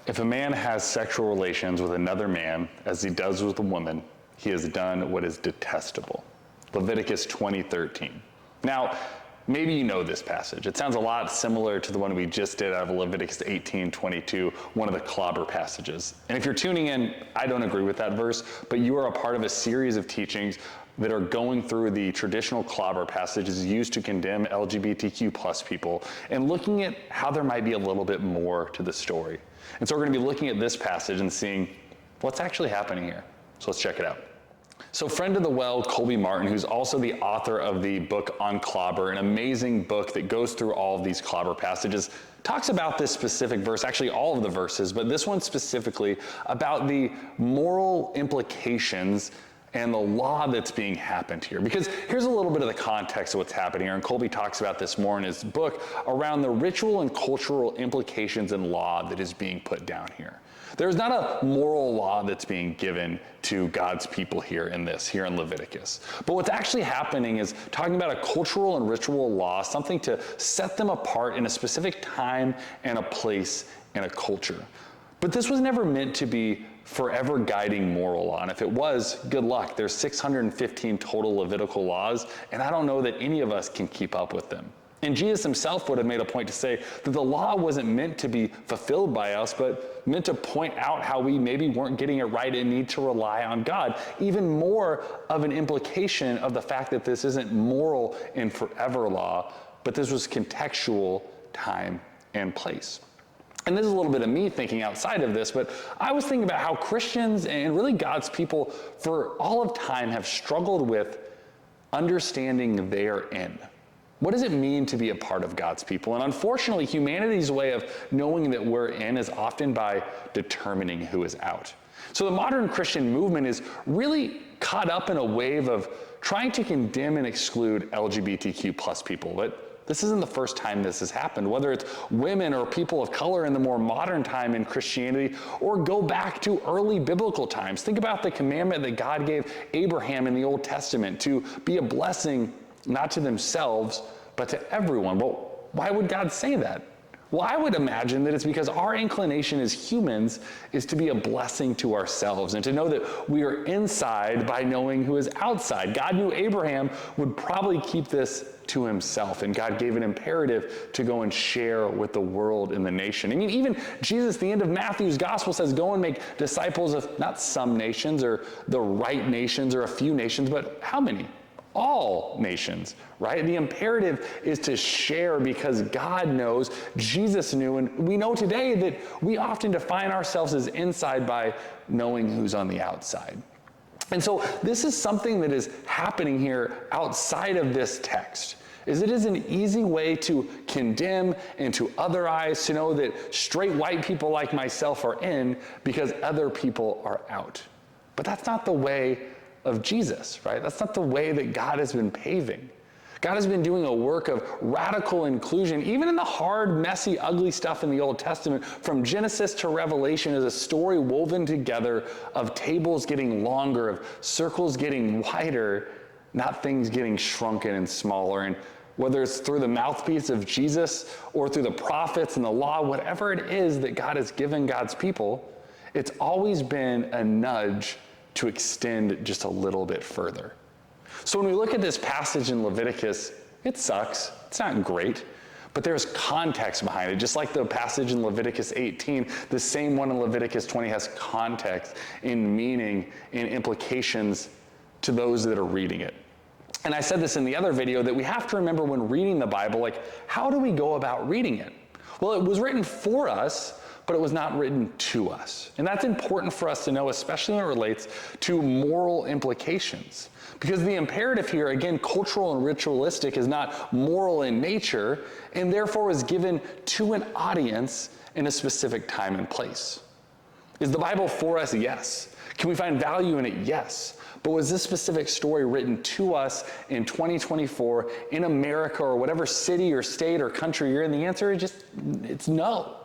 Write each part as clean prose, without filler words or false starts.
If a man has sexual relations with another man, as he does with a woman, he has done what is detestable. Leviticus 20:13. Now, maybe you know this passage. It sounds a lot similar to the one we just did out of Leviticus 18:22, one of the clobber passages. And if you're tuning in, I don't agree with that verse, but you are a part of a series of teachings that are going through the traditional clobber passages used to condemn LGBTQ plus people and looking at how there might be a little bit more to the story. And so we're going to be looking at this passage and seeing what's actually happening here. So let's check it out. So friend of the well, Colby Martin, who's also the author of the book on clobber, an amazing book that goes through all of these clobber passages, talks about this specific verse, actually all of the verses, but this one specifically about the moral implications and the law that's being happened here. Because here's a little bit of the context of what's happening here, and Colby talks about this more in his book around the ritual and cultural implications and law that is being put down here. There's not a moral law that's being given to God's people here in Leviticus. But what's actually happening is talking about a cultural and ritual law, something to set them apart in a specific time and a place and a culture. But this was never meant to be forever guiding moral law. And if it was, good luck. There's 615 total Levitical laws, and I don't know that any of us can keep up with them. And Jesus himself would have made a point to say that the law wasn't meant to be fulfilled by us, but meant to point out how we maybe weren't getting it right and need to rely on God. Even more of an implication of the fact that this isn't moral and forever law, but this was contextual time and place. And this is a little bit of me thinking outside of this, but I was thinking about how Christians and really God's people for all of time have struggled with understanding their end. What does it mean to be a part of God's people? And unfortunately, humanity's way of knowing that we're in is often by determining who is out. So the modern Christian movement is really caught up in a wave of trying to condemn and exclude LGBTQ plus people. But this isn't the first time this has happened, whether it's women or people of color in the more modern time in Christianity, or go back to early biblical times. Think about the commandment that God gave Abraham in the Old Testament to be a blessing not to themselves, but to everyone. Well, why would God say that? Well, I would imagine that it's because our inclination as humans is to be a blessing to ourselves and to know that we are inside by knowing who is outside. God knew Abraham would probably keep this to himself, and God gave an imperative to go and share with the world and the nation. I mean, even Jesus, the end of Matthew's gospel says, go and make disciples of not some nations or the right nations or a few nations, but how many? All nations, right? The imperative is to share because God knows, Jesus knew, and we know today that we often define ourselves as inside by knowing who's on the outside. And so this is something that is happening here outside of this text. It is an easy way to condemn and to otherize, to know that straight white people like myself are in because other people are out. But that's not the way of Jesus, right? That's not the way that God has been paving. God has been doing a work of radical inclusion, even in the hard, messy, ugly stuff in the Old Testament. From Genesis to Revelation is a story woven together of tables getting longer, of circles getting wider, not things getting shrunken and smaller. And whether it's through the mouthpiece of Jesus or through the prophets and the law, whatever it is that God has given God's people, it's always been a nudge to extend just a little bit further. So when we look at this passage in Leviticus, it sucks. It's not great, but there's context behind it. Just like the passage in Leviticus 18, the same one in Leviticus 20 has context in meaning and implications to those that are reading it. And I said this in the other video that we have to remember when reading the Bible, like, how do we go about reading it? Well, it was written for us, but it was not written to us. And that's important for us to know, especially when it relates to moral implications. Because the imperative here, again, cultural and ritualistic, is not moral in nature, and therefore was given to an audience in a specific time and place. Is the Bible for us? Yes. Can we find value in it? Yes. But was this specific story written to us in 2024 in America or whatever city or state or country you're in? The answer is it's no.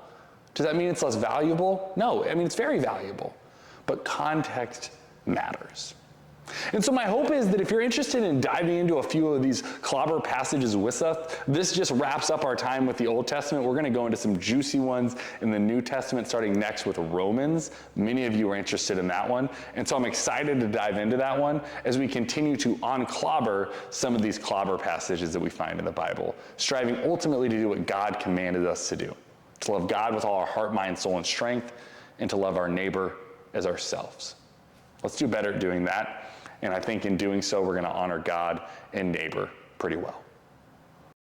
Does that mean it's less valuable? No, I mean, it's very valuable, but context matters. And so my hope is that if you're interested in diving into a few of these clobber passages with us, this just wraps up our time with the Old Testament. We're going to go into some juicy ones in the New Testament, starting next with Romans. Many of you are interested in that one. And so I'm excited to dive into that one as we continue to unclobber some of these clobber passages that we find in the Bible, striving ultimately to do what God commanded us to do, to love God with all our heart, mind, soul, and strength, and to love our neighbor as ourselves. Let's do better at doing that. And I think in doing so, we're going to honor God and neighbor pretty well.